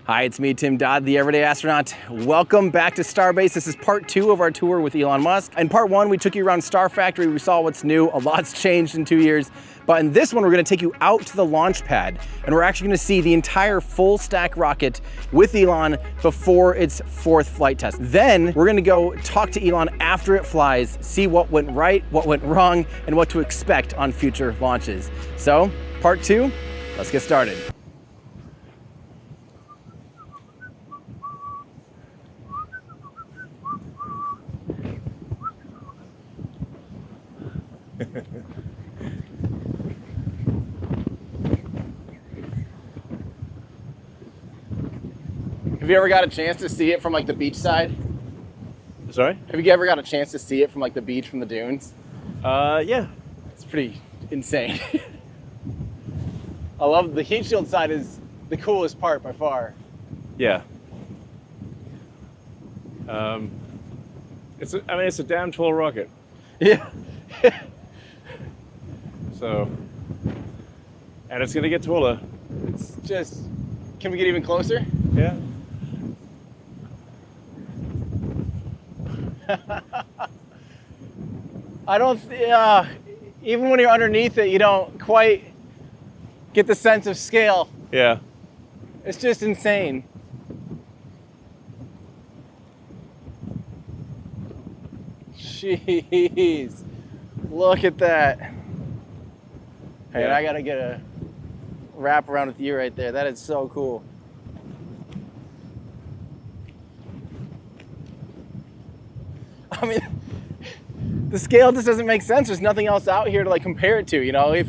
Hi, it's me, Tim Dodd, the Everyday Astronaut. Welcome back to Starbase. This is part 2 of our tour with Elon Musk. In part 1, we took you around Star Factory. We saw what's new. A lot's changed in 2 years. But in this one, we're gonna take you out to the launch pad, and we're actually gonna see the entire full stack rocket with Elon before its 4th flight test. Then we're gonna go talk to Elon after it flies, see what went right, what went wrong, and what to expect on future launches. So, part 2, let's get started. Have you ever got a chance to see it from like the beach side? Sorry? Have you ever got a chance to see it from like the beach, from the dunes? Yeah. It's pretty insane. I love the heat shield side is the coolest part by far. Yeah. It's a damn tall rocket. Yeah. So, and it's gonna get taller. It's just, can we get even closer? Yeah. I don't, even when you're underneath it, you don't quite get the sense of scale. Yeah. It's just insane. Jeez, look at that. Hey, Yeah. I gotta get a wrap around with you right there. That is so cool. I mean, the scale just doesn't make sense. There's nothing else out here to like compare it to, you know? If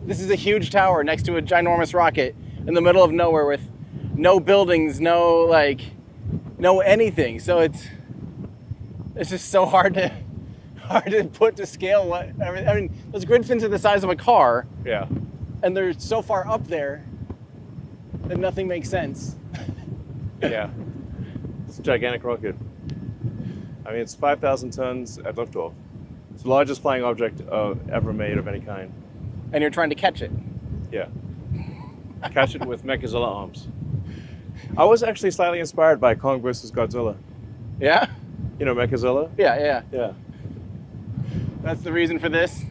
this is a huge tower next to a ginormous rocket in the middle of nowhere with no buildings, no anything. So it's just so hard to put to scale what I mean, those grid fins are the size of a car. Yeah. And they're so far up there that nothing makes sense. Yeah. It's a gigantic rocket. I mean, it's 5,000 tons at liftoff. It's the largest flying object ever made of any kind. And you're trying to catch it. Yeah. Catch it with Mechazilla arms. I was actually slightly inspired by Kong vs. Godzilla. Yeah? You know Mechazilla? Yeah. Yeah. That's the reason for this?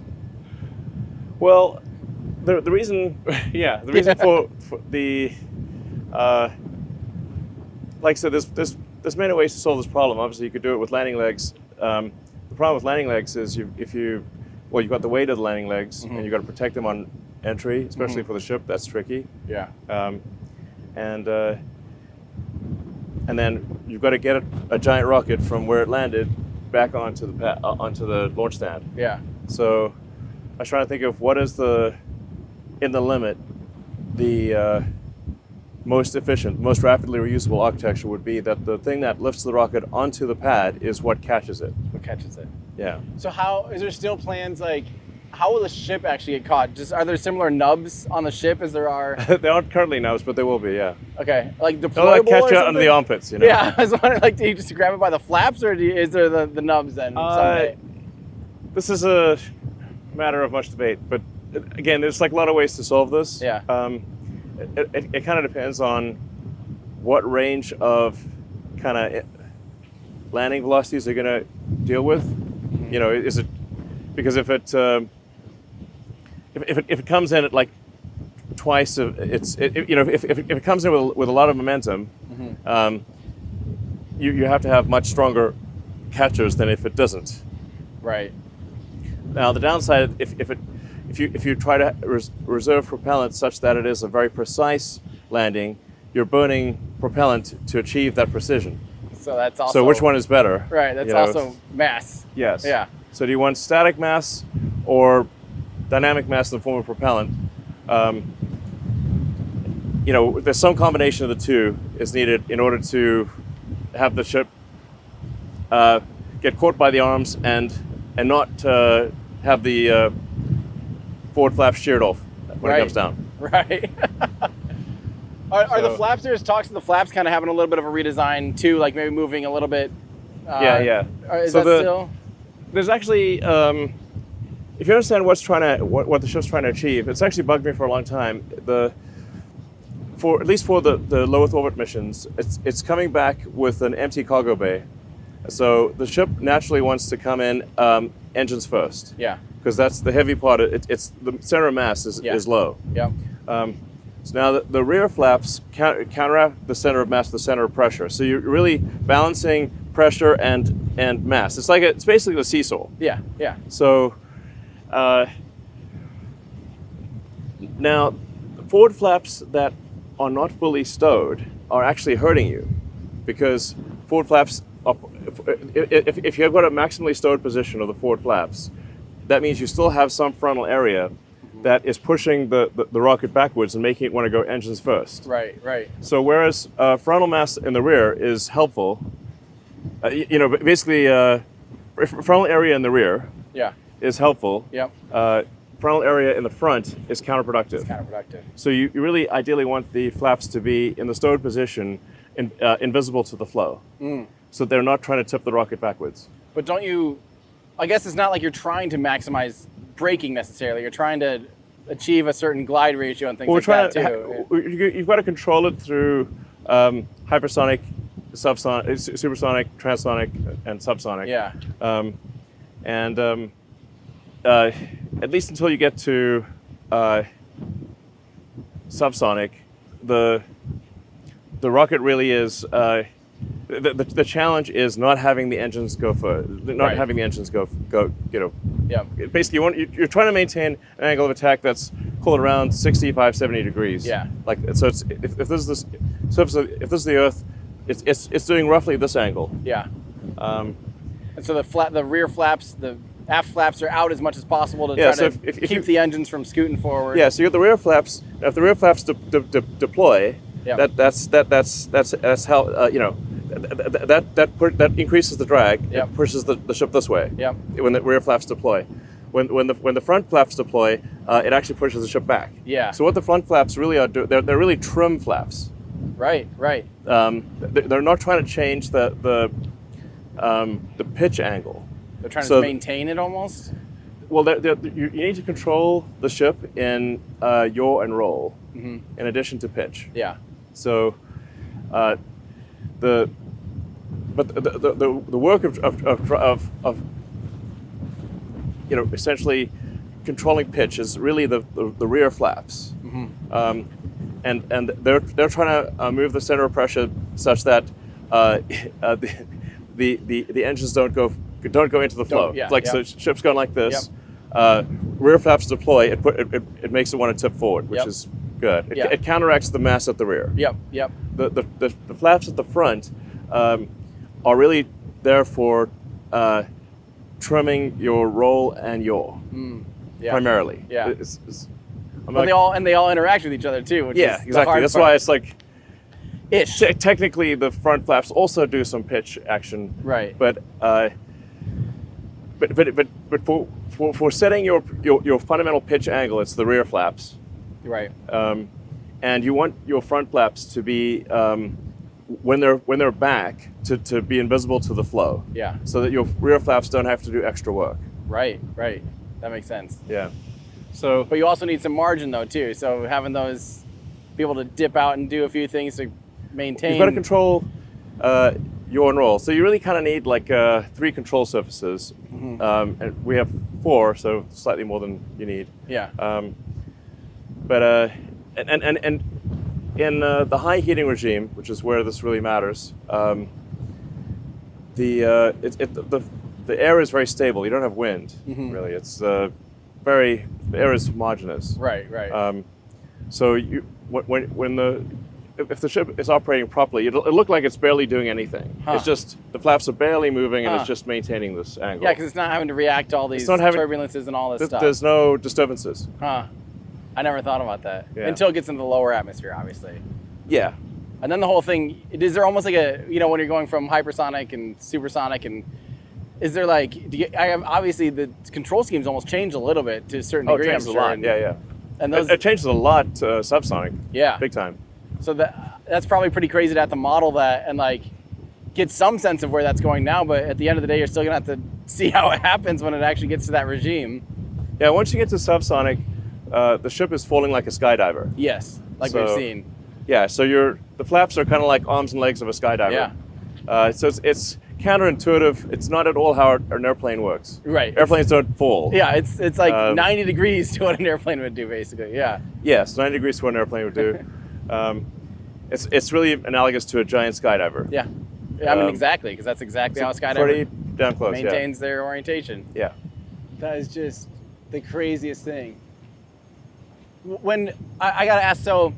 Well, the reason, yeah, the reason for the, like I said, there's many ways to solve this problem. Obviously, you could do it with landing legs. The problem with landing legs is you've got the weight of the landing legs, and you've got to protect them on entry, especially for the ship. That's tricky. Yeah. And then you've got to get a giant rocket from where it landed back onto the launch stand. Yeah. So I was trying to think of what is in the limit, the most efficient, most rapidly reusable architecture would be that the thing that lifts the rocket onto the pad is what catches it. What catches it? Yeah. So is there still plans, like, how will the ship actually get caught? Are there similar nubs on the ship as there are? They aren't currently nubs, but they will be, yeah. Okay, like deployable They'll like catch or you under the armpits, you know? Yeah, I was wondering, like, do you just grab it by the flaps, or is there the nubs then someday? This is a matter of much debate, but again, there's like a lot of ways to solve this. Yeah. It kind of depends on what range of kind of landing velocities they're going to deal with. You know, is it because if it comes in at like twice of if it comes in with a lot of momentum, you have to have much stronger catchers than if it doesn't. Right. Now the downside, if you try to reserve propellant such that it is a very precise landing, you're burning propellant to achieve that precision. So that's also. So which one is better? Right. That's also mass. Yes. Yeah. So do you want static mass or dynamic mass in the form of propellant? There's some combination of the two is needed in order to have the ship get caught by the arms and not have the forward flaps sheared off when it comes down. Right. Are the flaps, there's talks of the flaps kind of having a little bit of a redesign too, like maybe moving a little bit? Yeah. Is that still? There's actually, if you understand what the ship's trying to achieve, it's actually bugged me for a long time. for at least for the low Earth orbit missions, it's coming back with an empty cargo bay. So the ship naturally wants to come in engines first. Yeah. Because that's the heavy part. It's the center of mass is low. Yeah. So now the rear flaps counteract the center of mass, the center of pressure. So you're really balancing pressure and mass. It's basically a seesaw. Yeah. Yeah. So now forward flaps that are not fully stowed are actually hurting you, because forward flaps are, if you've got a maximally stowed position of the forward flaps, that means you still have some frontal area that is pushing the rocket backwards and making it want to go engines first. Right, right. So whereas frontal mass in the rear is helpful, basically frontal area in the rear is helpful. Yep. Frontal area in the front is counterproductive. It's counterproductive. So you really ideally want the flaps to be in the stowed position, invisible to the flow. So they're not trying to tip the rocket backwards. But don't you, I guess it's not like you're trying to maximize braking necessarily. You're trying to achieve a certain glide ratio and things like that too. You've got to control it through hypersonic, subsonic, supersonic, transonic, and subsonic. Yeah. At least until you get to subsonic, the rocket really is. The challenge is not having the engines go having the engines go. Yeah. Basically, you're trying to maintain an angle of attack that's called around 65, 70 degrees. Yeah. Like so, if this is the surface, if this is the Earth, it's doing roughly this angle. Yeah. And so the rear flaps, the aft flaps are out as much as possible to try to keep the engines from scooting forward. Yeah. So you got the rear flaps. If the rear flaps deploy, that's how that increases the drag. Yep. It pushes the ship this way. Yep. When the rear flaps deploy, when the front flaps deploy, it actually pushes the ship back. Yeah. So what the front flaps really are they're really trim flaps. Right. Right. They're not trying to change the pitch angle. They're trying to maintain it almost. Well, you need to control the ship in yaw and roll, in addition to pitch. Yeah. So, the work of essentially controlling pitch is really the rear flaps, and they're trying to move the center of pressure such that the engines don't go into the flow. So ship's going like this. Rear flaps deploy. It makes it want to tip forward, which is good. It counteracts the mass at the rear. Yep. The flaps at the front are really there for trimming your roll and yaw, primarily. Yeah. They all interact with each other too. Which is exactly. That's why it's like. Ish. Technically, the front flaps also do some pitch action. Right. But for setting your fundamental pitch angle, it's the rear flaps. Right. And you want your front flaps to be when they're back to be invisible to the flow. Yeah. So that your rear flaps don't have to do extra work. Right. That makes sense. Yeah. But you also need some margin though too. So having those be able to dip out and do a few things to maintain. You've got to control yaw and roll. So you really kind of need like 3 control surfaces. And we have 4, so slightly more than you need. Yeah. But in the high heating regime, which is where this really matters, the air is very stable. You don't have wind, really. It's the air is homogeneous. Right. So if the ship is operating properly, it'll look like it's barely doing anything. It's just the flaps are barely moving, and it's just maintaining this angle. Yeah, because it's not having to react to all these turbulences and all this stuff. There's no disturbances. I never thought about that until it gets into the lower atmosphere, obviously. Yeah. And then the whole thing, is there almost like when you're going from hypersonic and supersonic, and is there like, obviously the control schemes almost change a little bit to a certain degree. It changes a lot. Yeah. And it changes a lot subsonic. Yeah. Big time. So that's probably pretty crazy to have to model that and like get some sense of where that's going now. But at the end of the day, you're still gonna have to see how it happens when it actually gets to that regime. Yeah. Once you get to subsonic, the ship is falling like a skydiver. Yes, like we've seen. Yeah, so the flaps are kind of like arms and legs of a skydiver. Yeah. So it's counterintuitive. It's not at all how an airplane works. Right. Airplanes don't fall. Yeah, it's like 90 degrees to what an airplane would do, basically. Yeah. Yes, 90 degrees to what an airplane would do. It's really analogous to a giant skydiver. Yeah. I mean, exactly, because that's exactly how a skydiver pretty damn close, maintains their orientation. Yeah. That is just the craziest thing. When I gotta ask, so,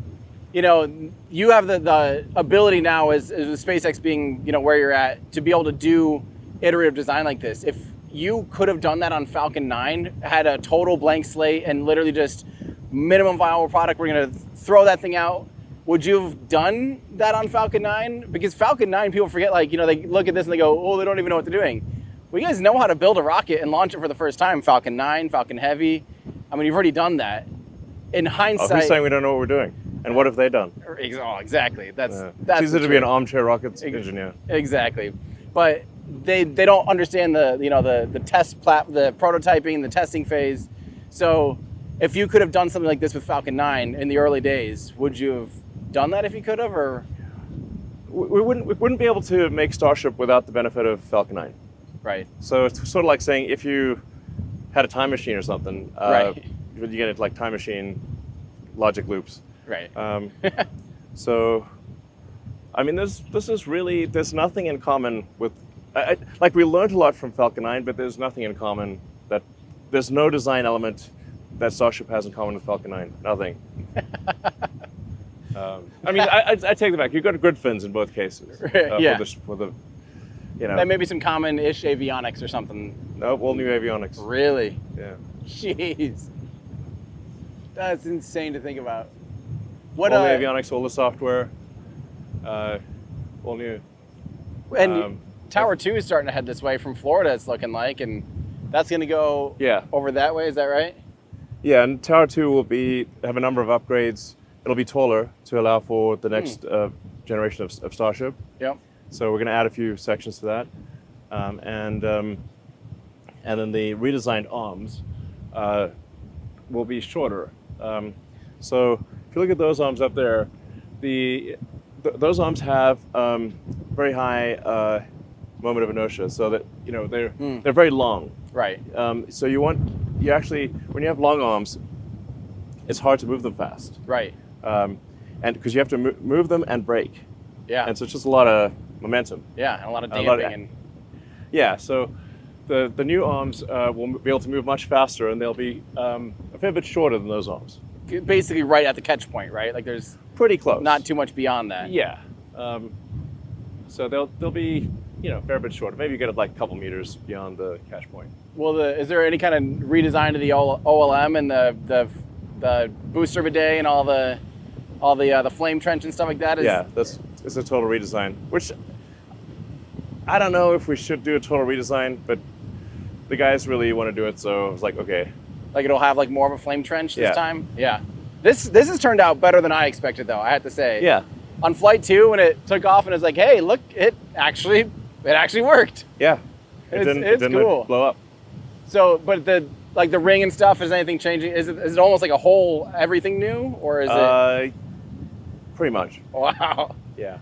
you know, you have the ability now as with SpaceX being, you know, where you're at, to be able to do iterative design like this. If you could have done that on Falcon 9, had a total blank slate and literally just minimum viable product, we're gonna throw that thing out, would you have done that on Falcon 9? Because Falcon 9, people forget, like, you know, they look at this and they go, oh, they don't even know what they're doing. Well, you guys know how to build a rocket and launch it for the first time. Falcon 9, Falcon Heavy. I mean, you've already done that. In hindsight... Who's saying we don't know what we're doing? And what have they done? Oh, exactly. That's it's easy to be an armchair rockets engineer. Exactly. But they don't understand the test the prototyping, the testing phase. So if you could have done something like this with Falcon 9 in the early days, would you have done that if you could have, or? We wouldn't be able to make Starship without the benefit of Falcon 9. Right. So it's sort of like saying if you had a time machine or something, right. You get into like time machine logic loops. Right. So, I mean, there's nothing in common with, like we learned a lot from Falcon 9, but there's nothing in common there's no design element that Starship has in common with Falcon 9. Nothing. I mean, I take it back. You've got grid fins in both cases. Yeah. For the, you know. There may be some common-ish avionics or something. Nope, all new avionics. Really? Yeah. Jeez. That's insane to think about. All the avionics, all the software, all new. And Tower 2 is starting to head this way from Florida, it's looking like, and that's going to go over that way, is that right? Yeah, and Tower 2 will have a number of upgrades. It'll be taller to allow for the next generation of Starship. Yep. So we're going to add a few sections to that. And then the redesigned arms will be shorter. So if you look at those arms up there, those arms have very high moment of inertia, so that they're very long. Right. So you actually when you have long arms, it's hard to move them fast. Right. And because you have to move them and brake. Yeah. And so it's just a lot of momentum. Yeah, and a lot of damping. Yeah, so the new arms will be able to move much faster, and they'll be a fair bit shorter than those arms. Basically right at the catch point, right? Like there's pretty close. Not too much beyond that. Yeah. So they'll be a fair bit shorter. Maybe you get like a couple meters beyond the catch point. Well, is there any kind of redesign to the OLM and the booster bidet and all the flame trench and stuff like that? It's a total redesign, which I don't know if we should do a total redesign, but the guys really want to do it, so I was like, okay. Like it'll have like more of a flame trench this time? Yeah. This has turned out better than I expected, though, I have to say. Yeah. On Flight 2, when it took off and it was like, hey, look, it actually worked. Yeah. It's didn't cool. Blow up. So, but the ring and stuff, is anything changing? Is it almost like a whole everything new, or is it? Pretty much. Wow. Yeah.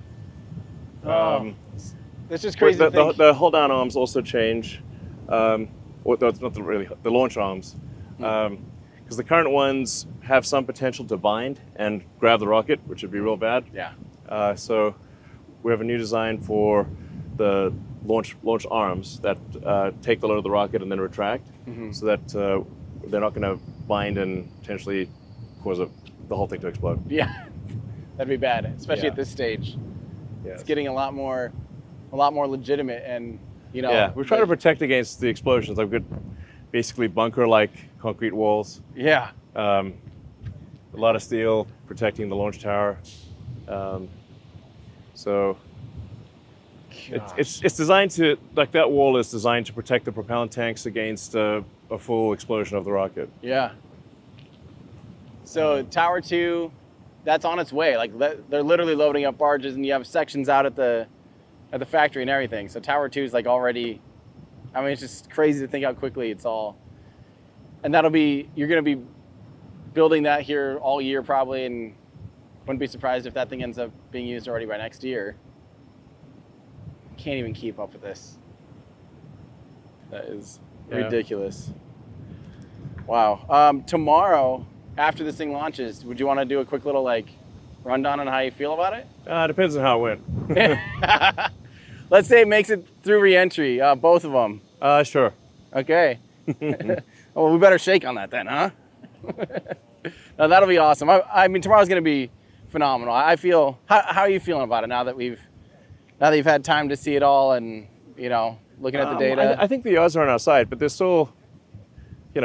That's just crazy. The hold down arms also change. It's not the launch arms, because the current ones have some potential to bind and grab the rocket, which would be real bad. Yeah. So we have a new design for the launch arms that take the load of the rocket and then retract, so that they're not going to bind and potentially cause the whole thing to explode. Yeah, that'd be bad, especially at this stage. Yes. It's getting a lot more legitimate, and Yeah, we're trying to protect against the explosions. I've got basically bunker-like concrete walls. Yeah. A lot of steel protecting the launch tower. So it's designed to, like, that wall is designed to protect the propellant tanks against a full explosion of the rocket. Yeah. So Tower 2, that's on its way. Like they're literally loading up barges, and you have sections out at the factory and everything. So Tower 2 is like already, I mean, it's just crazy to think how quickly it's all. And you're going to be building that here all year probably, and Wouldn't be surprised if that thing ends up being used already by next year. Can't even keep up with this. That is ridiculous. Wow. Tomorrow, after this thing launches, would you want to do a quick little like rundown on how you feel about it? Depends on how it went. Let's say it makes it through re-entry, both of them. Sure. Okay. Well, we better shake on that then, huh? No, that'll be awesome. I mean, tomorrow's going to be phenomenal. I feel. How are you feeling about it now that you've had time to see it all and looking at the data? I think the odds are on our side, but there's still,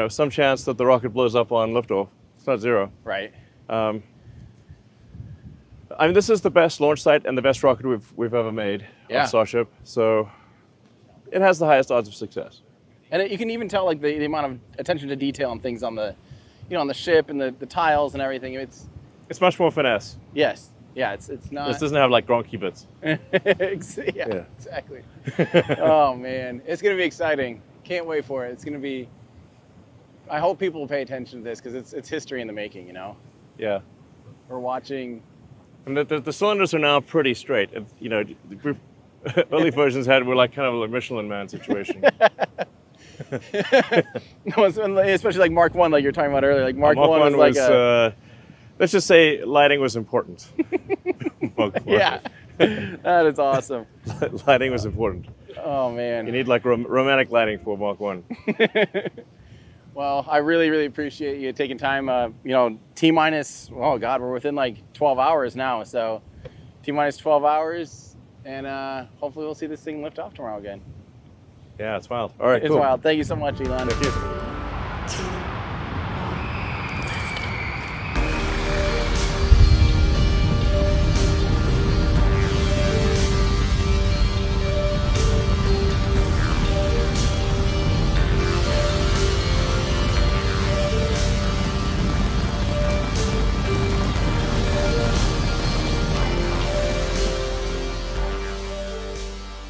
some chance that the rocket blows up on liftoff. It's not zero. Right. I mean, this is the best launch site and the best rocket we've ever made on Starship, so it has the highest odds of success. And you can even tell like the amount of attention to detail and things on the, on the ship and the tiles and everything. It's much more finesse. Yes. Yeah. It's not. This doesn't have like Gronky bits. Yeah. Exactly. Oh man, it's gonna be exciting. Can't wait for it. It's gonna be. I hope people will pay attention to this because it's history in the making. Yeah. We're watching. And the cylinders are now pretty straight. Early versions were like kind of a Michelin Man situation. Especially like Mark 1, like you were talking about earlier. Like Mark 1 was like let's just say lighting was important. Yeah, that is awesome. Lighting was important. Oh man, you need like romantic lighting for Mark 1. Well, I really, really appreciate you taking time. T minus, oh God, we're within like 12 hours now. So T minus 12 hours, and hopefully we'll see this thing lift off tomorrow again. Yeah, it's wild. All right, it's wild. Thank you so much, Elon. Thank you.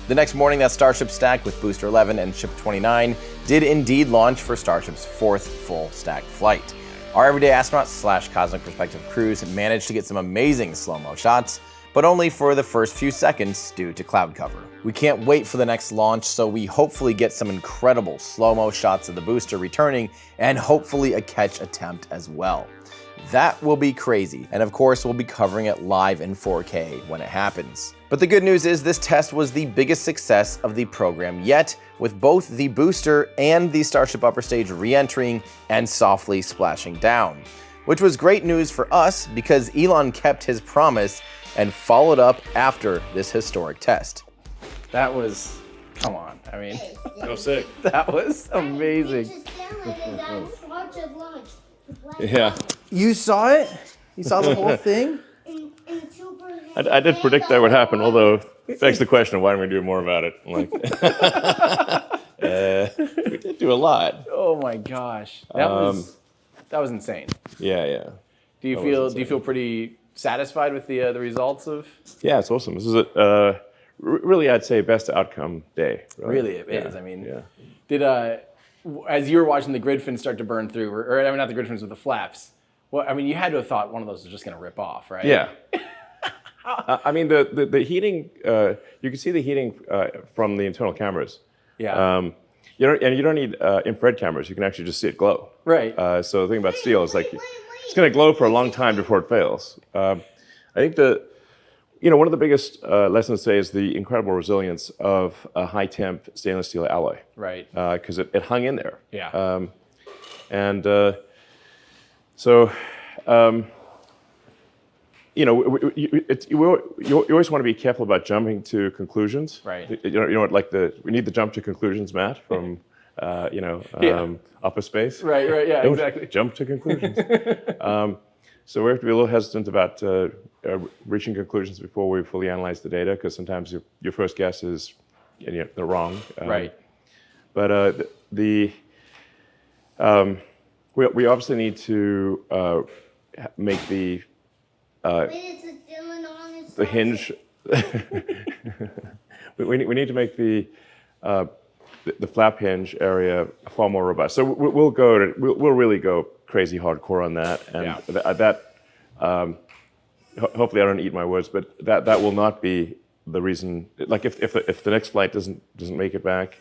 The next morning, that Starship stack with Booster 11 and Ship 29 did indeed launch for Starship's 4th full stack flight. Our everyday astronaut / cosmic perspective crews managed to get some amazing slow-mo shots, but only for the first few seconds due to cloud cover. We can't wait for the next launch, so we hopefully get some incredible slow-mo shots of the booster returning and hopefully a catch attempt as well. That will be crazy, and of course we'll be covering it live in 4K when it happens. But the good news is this test was the biggest success of the program yet, with both the booster and the Starship upper stage re-entering and softly splashing down. Which was great news for us because Elon kept his promise and followed up after this historic test. That was, come on, I mean, so sick. That was amazing. Yeah. You saw it? You saw the whole thing? I did predict that would happen, although it begs the question of why don't we do more about it? Like, we did do a lot. Oh my gosh, that was insane. Yeah. Do you feel pretty satisfied with the results of? Yeah, it's awesome. This is really, I'd say, best outcome day. Really, it is. I mean, did as you were watching the grid fins start to burn through, or I mean, not the grid fins, but the flaps. Well, I mean, you had to have thought one of those was just going to rip off, right? Yeah. I mean, the heating, you can see the heating from the internal cameras. Yeah. You don't need infrared cameras. You can actually just see it glow. Right. So the thing about steel is like it's going to glow for a long time before it fails. I think one of the biggest lessons today is the incredible resilience of a high temp stainless steel alloy. Right. Because it hung in there. Yeah. You always want to be careful about jumping to conclusions. Right. We need the jump to conclusions, Matt, from Upper Space. Right. Yeah. Don't exactly. Jump to conclusions. So we have to be a little hesitant about reaching conclusions before we fully analyze the data, because sometimes your first guess is they're wrong. Right. But we obviously need to make the hinge. we need to make the flap hinge area far more robust. So we'll really go crazy hardcore on that, and hopefully I don't eat my words, but that will not be the reason. Like if the next flight doesn't make it back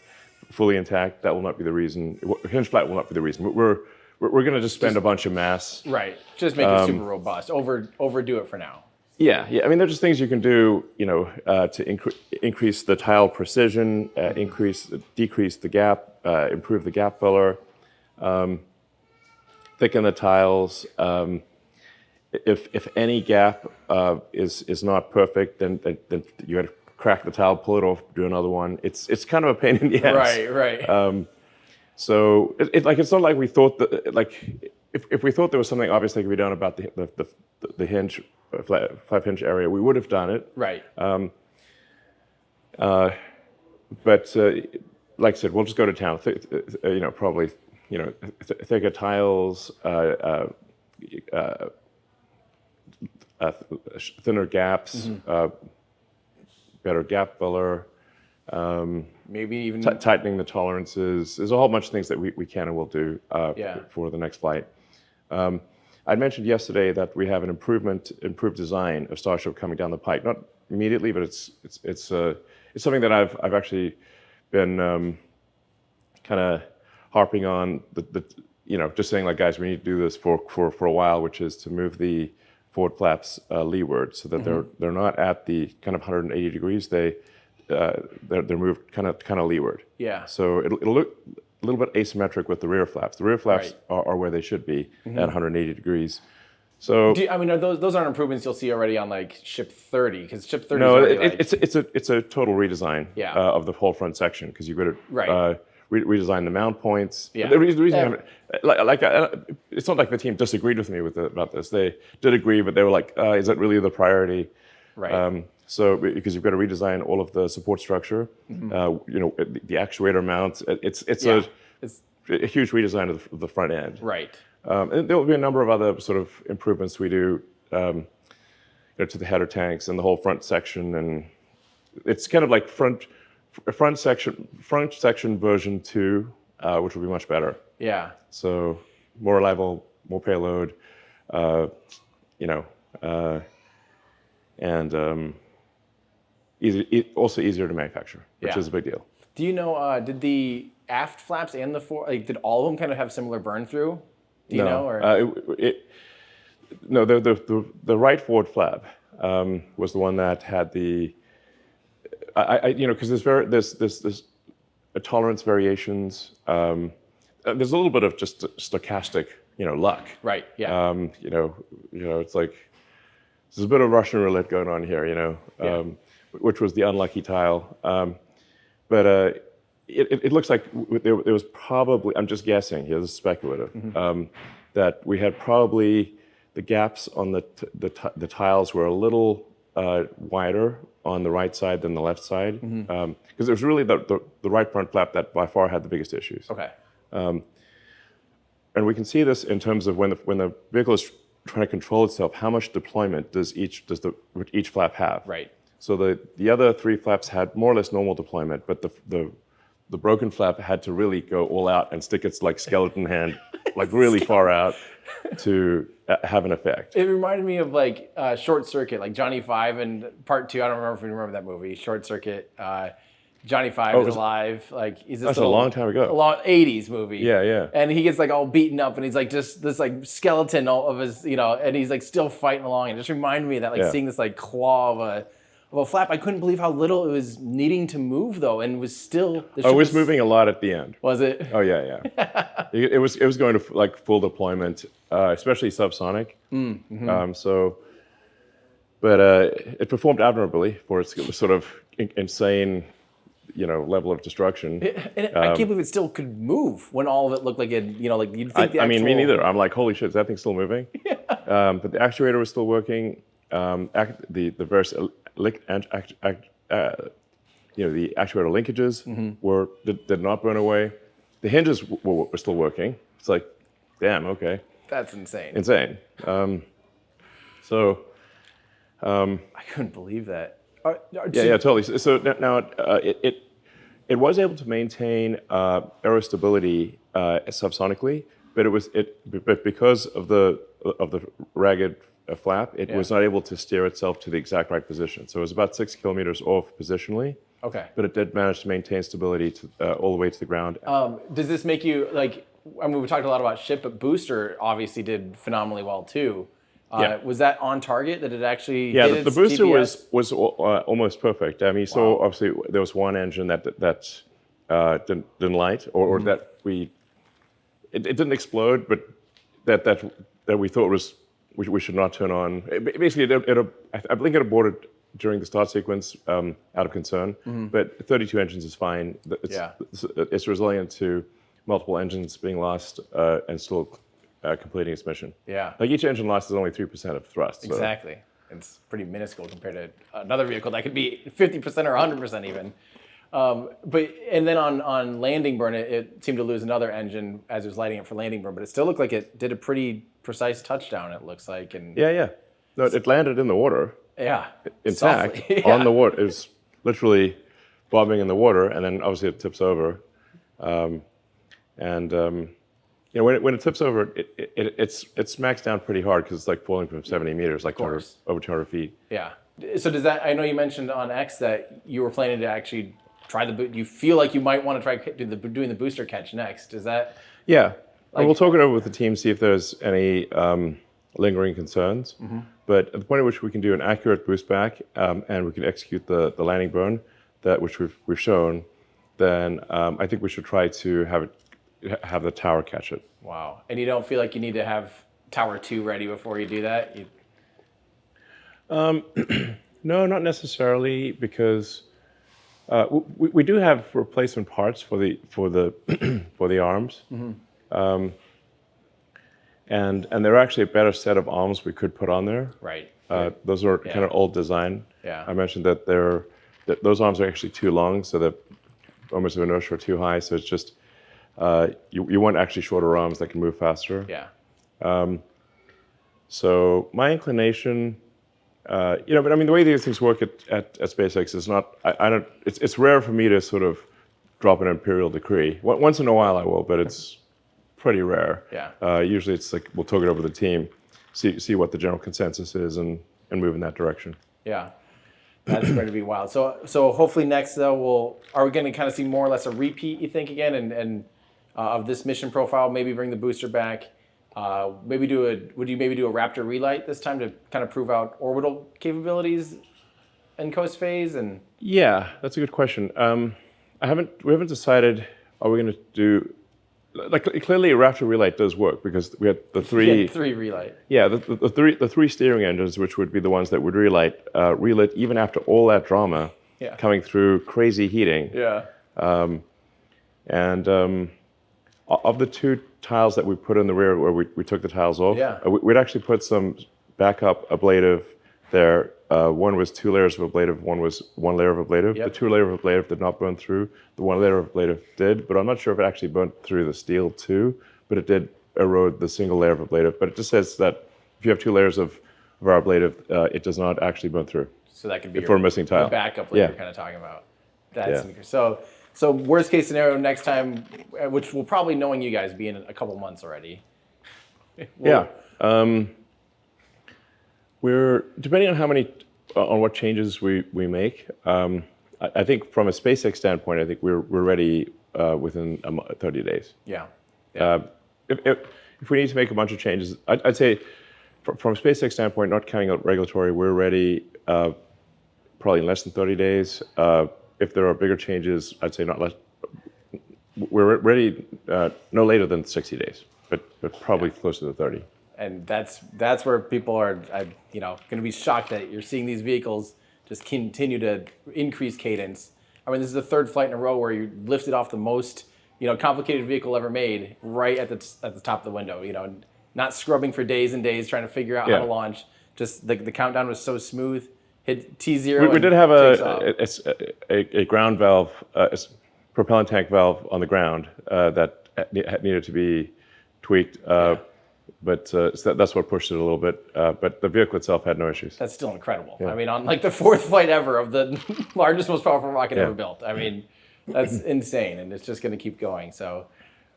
fully intact, that will not be the reason. Hinge flight will not be the reason. We're going to just spend a bunch of mass. Right. Just make it super robust. Overdo it for now. Yeah. I mean, there's just things you can do, to increase the tile precision, decrease the gap, improve the gap filler, thicken the tiles. If any gap is not perfect, then you got to crack the tile, pull it off, do another one. It's kind of a pain in the ass. Right. So it's not like we thought that if we thought there was something obvious that could be done about the hinge, flap hinge area, we would have done it. Right. But like I said, we'll just go to town. Probably thicker tiles, thinner gaps, better gap filler. Maybe even tightening the tolerances. There's a whole bunch of things that we can and will do for the next flight. I mentioned yesterday that we have an improved design of Starship coming down the pike. Not immediately, but it's something that I've actually been kind of harping on. Just saying like, guys, we need to do this for a while, which is to move the forward flaps leeward so that they're not at the kind of 180 degrees. They're moved kind of leeward. Yeah. So it'll look a little bit asymmetric with the rear flaps. The rear flaps are where they should be at 180 degrees. So are those aren't improvements you'll see already on like Ship 30? Because Ship 30 no, is it's a total redesign of the whole front section because you've got to redesign the mount points. Yeah. The reason it's not like the team disagreed with me about this. They did agree, but they were like, is that really the priority? Right. So because you've got to redesign all of the support structure, the actuator mount, it's a huge redesign of the front end. Right. And there will be a number of other sort of improvements we do to the header tanks and the whole front section, and it's kind of like front section version 2, which will be much better. Yeah. So more reliable, more payload, and also easier to manufacture, which is a big deal. Do you know, did the aft flaps and the did all of them kind of have similar burn through? Do you know? Or? No, the right forward flap was the one that had the, because there's tolerance variations. There's a little bit of just stochastic, luck. Right. Yeah. It's like there's a bit of Russian roulette going on here, which was the unlucky tile. But it looks like there was probably, I'm just guessing here, this is speculative, that we had probably the gaps on the tiles were a little wider on the right side than the left side, because it was really the right front flap that by far had the biggest issues. Okay. And we can see this in terms of when the vehicle is trying to control itself, how much deployment does each flap have? Right. So the other 3 flaps had more or less normal deployment, but the broken flap had to really go all out and stick its like skeleton hand like really far out to have an effect. It reminded me of like Short Circuit, like Johnny Five and Part 2. I don't remember if you remember that movie, Short Circuit. Johnny Five is alive. Like he's that's a long time ago. A long 80s movie. Yeah. And he gets like all beaten up, and he's like just this like skeleton of his, and he's like still fighting along. It just reminded me of that, like seeing this like claw of a flap. I couldn't believe how little it was needing to move though, and was still. It was moving a lot at the end. Was it? Oh yeah. It was going to like full deployment, especially subsonic. But it performed admirably for its sort of insane, level of destruction. And I can't believe it still could move when all of it looked like it, like you'd think the actual... I mean, me neither. I'm like, holy shit, is that thing still moving? But the actuator was still working. The various the actuator linkages did not burn away. The hinges were still working. It's like, damn, okay. That's insane. Insane. I couldn't believe that. Yeah, totally. So now it was able to maintain aerostability subsonically, but but because of the ragged flap, it was not able to steer itself to the exact right position. So it was about 6 kilometers off positionally. Okay. But it did manage to maintain stability all the way to the ground. Does this make you, like, I mean, we talked a lot about ship, but booster obviously did phenomenally well too. Was that on target? Did it actually hit its the booster GPS? was almost perfect. I mean, so obviously there was one engine that didn't light, or that it didn't explode, but that we thought we should not turn on. Basically, I think it aborted during the start sequence out of concern. But 32 engines is fine. It's resilient to multiple engines being lost and still completing its mission. Yeah. Like each engine lost is only 3% of thrust. So. Exactly. It's pretty minuscule compared to another vehicle that could be 50% or 100% even. And then on landing burn, it seemed to lose another engine as it was lighting up for landing burn, but it still looked like it did a pretty precise touchdown, it looks like. And Yeah. No, it landed in the water. Yeah. Intact, on the water. It was literally bobbing in the water, and then obviously it tips over. When it tips over, it smacks down pretty hard because it's like falling from 70 meters, like over 200 feet. Yeah. So does that? I know you mentioned on X that you were planning to actually try you feel like you might want to try doing the booster catch next. Is that? Yeah. And we'll talk it over with the team, see if there's any lingering concerns. But at the point at which we can do an accurate boost back and we can execute the landing burn, which we've shown, then I think we should try to have the tower catch it. Wow. And you don't feel like you need to have Tower 2 ready before you do that? No, not necessarily, because we do have replacement parts for the arms. And there are actually a better set of arms we could put on there. Right. Those are kind of old design. Yeah. I mentioned that those arms are actually too long, so the moments of inertia are too high. So it's just you want actually shorter arms that can move faster. Yeah. So my inclination, but I mean the way these things work at SpaceX is not. It's rare for me to sort of drop an imperial decree. Once in a while I will, but it's pretty rare. Yeah. Usually it's like we'll talk it over the team, see what the general consensus is, and move in that direction. Yeah. That's going to be wild. So hopefully next though, are we going to kind of see more or less a repeat, you think, again, and of this mission profile? Maybe bring the booster back. Would you maybe do a Raptor relight this time to kind of prove out orbital capabilities in coast phase? And yeah, that's a good question. We haven't decided. Are we going to do? Like clearly, a Raptor relight does work because we had the three relight. Yeah, the three steering engines, which would be the ones that would relit even after all that drama coming through crazy heating. Yeah. Of the two tiles that we put in the rear where we took the tiles off, we'd actually put some backup ablative there. One was 2 layers of ablative, one was 1 layer of ablative. Yep. The 2 layer of ablative did not burn through. The 1 layer of ablative did, but I'm not sure if it actually burnt through the steel too, but it did erode the single layer of ablative. But it just says that if you have 2 layers of our ablative, it does not actually burn through. So that could be for a missing tile. The backup layer you're kind of talking about. That's so worst case scenario next time, which will probably, knowing you guys, be in a couple months already. We're depending on what changes we make. I think from a SpaceX standpoint, I think we're ready within 30 days. Yeah. If we need to make a bunch of changes, I'd say from a SpaceX standpoint, not counting out regulatory, we're ready probably in less than 30 days. If there are bigger changes, I'd say not less. We're ready no later than 60 days, but probably closer to 30. And that's where people are, going to be shocked that you're seeing these vehicles just continue to increase cadence. I mean, this is the third flight in a row where you lifted off the most, complicated vehicle ever made right at the top of the window. Not scrubbing for days and days trying to figure out how to launch. Just the countdown was so smooth. Hit T0. We did have a ground valve, propellant tank valve on the ground that needed to be tweaked. But so that's what pushed it a little bit. But the vehicle itself had no issues. That's still incredible. Yeah. I mean, on like the 4th flight ever of the largest, most powerful rocket ever built. I mean, that's insane, and it's just going to keep going. So,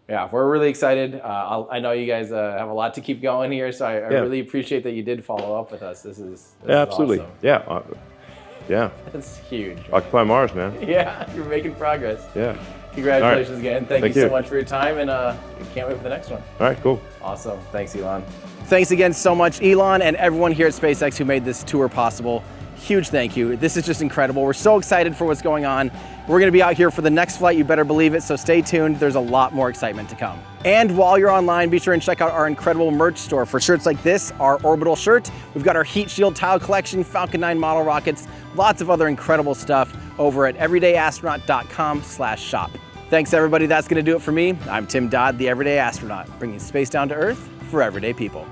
Yeah, we're really excited. I know you guys have a lot to keep going here, so I really appreciate that you did follow up with us. This is absolutely awesome. Yeah. That's huge. Man. Occupy Mars, man. Yeah, you're making progress. Yeah. Congratulations again. Thank you so much for your time, and can't wait for the next one. All right, cool. Awesome. Thanks, Elon. Thanks again so much, Elon, and everyone here at SpaceX who made this tour possible. Huge thank you. This is just incredible. We're so excited for what's going on. We're gonna be out here for the next flight, you better believe it, so stay tuned. There's a lot more excitement to come. And while you're online, be sure and check out our incredible merch store for shirts like this, our Orbital shirt. We've got our heat shield tile collection, Falcon 9 model rockets, lots of other incredible stuff over at everydayastronaut.com/shop. Thanks everybody, that's gonna do it for me. I'm Tim Dodd, the Everyday Astronaut, bringing space down to Earth for everyday people.